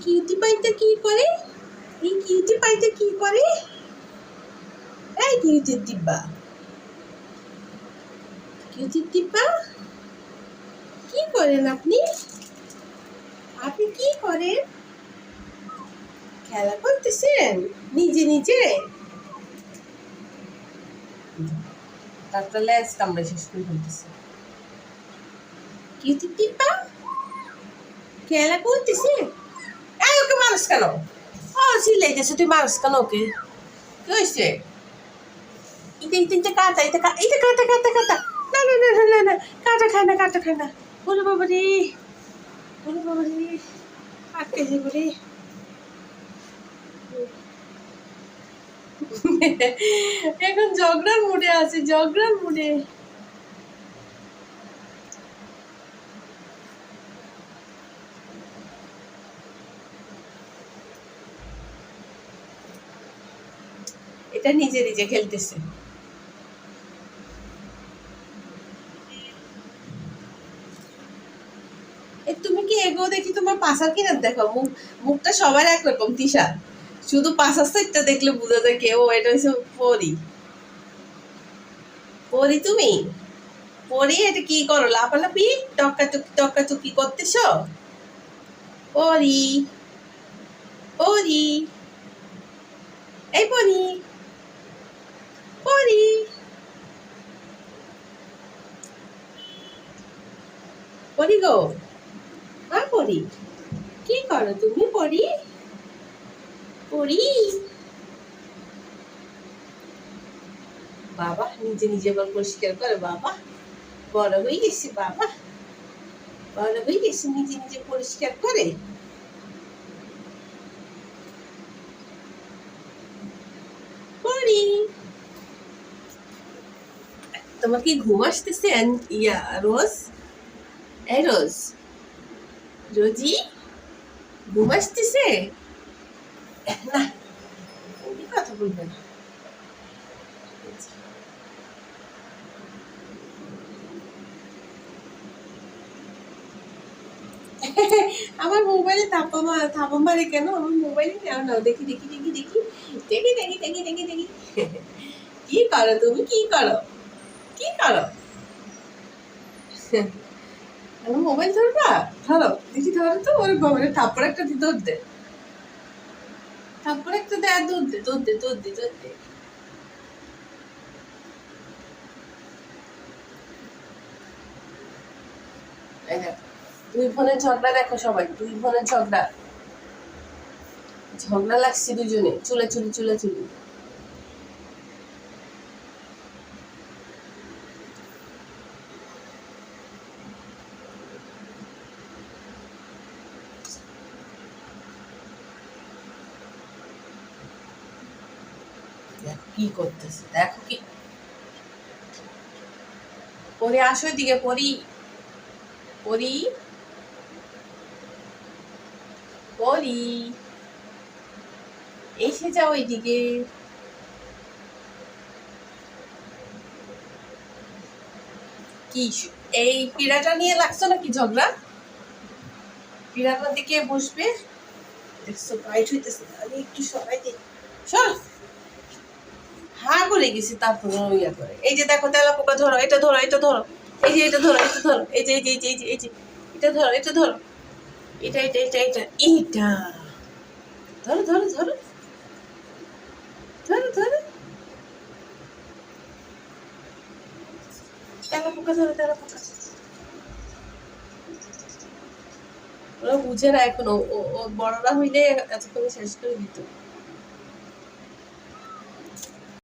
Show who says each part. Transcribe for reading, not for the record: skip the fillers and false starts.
Speaker 1: Cutie পাইটা কি করে? এই কিউটি পাইটা কি করে? এই কিউটির ডিব্বা, কিউটির ডিব্বা কি করেন আপনি? আপনি কি করেন? খেলা করতেছেন নিজে নিজে? তারপরে লেজ কামড়ে শেষ করে ফেলতেছে। কিউটির ডিব্বা খেলা করতেছে। এই ওকে মানুষ কেন? ও চিল্লাইতেছে, তুই মানুষ কেন ওকে? কি হয়েছে? এটা কাটা, এটা কাটা কাটা কাটা। না না না না না না, কাটা খায় না, কাটা খায় না। বলে বাবা রে, বলে বাবা রে, আটকে যাবো রে। এখন ঝগড়ার মুডে আছে, ঝগড়ার মুডে। এটা নিজে নিজে খেলতেছে। তুমি কি এগো দেখি তোমার পাশার কিনা দেখো, মুখটা সবার একরকম তিশা, শুধু পাশার সাইডটা দেখলে বোঝা যায় কেউ এটা হচ্ছে পরি। পরি তুমি? পরি এটা কি করো লাফালাফি টক্কাটুকি করতেছ? পরি, পরি, এই পরি, পরি, পরি গো, পরি কি করো তুমি? পরি, পরি বাবা নিজে নিজে আবার পরিষ্কার করে। বাবা বড় হয়ে গেছি, বাবা বড় হয়ে গেছি, নিজে নিজে পরিষ্কার করে। পরি তোমার কি ঘুম আসতেছে? ইয়া রোজ, এই রোজ, রোজি ঘুম আসতেছে না? কথা বলবে না। আমার মোবাইলে থাপা মারে কেন? আমার মোবাইলে নাও নাও, দেখি দেখি দেখি দেখি দেখি দেখি দেখি দেখি দেখি। কি করো তুমি? কি করো? কি করো? আমার মোবাইল ধরবা? ধরো দেখি, ধরো তো। ওরে বাবারে, থাপ্পড় একটা দি, দুধ দে, থাপ্পড় একটা দে, আর দুধ দে, দুধ দে, দুধ দে, দুধ দে। দুই বোনের ঝগড়া দেখো সবাই, দুই বোনের ঝগড়া, ঝগড়া লাগছে দুজনে, চুলে চুলি চুলে চুলি। কি করতেছে দেখো, কি পরি আসো দিকে, পরি, পরি, পরি এসে যাও এইদিকে। কি এই পিড়াটা নিয়ে লাগছো নাকি ঝগড়া? পিড়াটার দিকে বসবে, দেখছো বাইট হইতেছে, আমি একটু সরাই দিই, সর। হা করে গেছি, তারপরে ইয়া করে। এই যে দেখো তেলা পোকা, ধরো এটা, ধরো এটা, ধরো এই যে এটা, ধরো এটা, ধরো এই যে, এই যে, এই যে, এই যে, এই যে এটা ধরো, এটা ধরো, এটা এটা এটা এটা এটা ধরো, ধরো ধরো, ধরো ধরো, তেলা পোকা ধরো, তেলা পোকা। ওরা বুঝে না এখন, ও বড়রা হইলে এতক্ষণ শেষ করে দিত।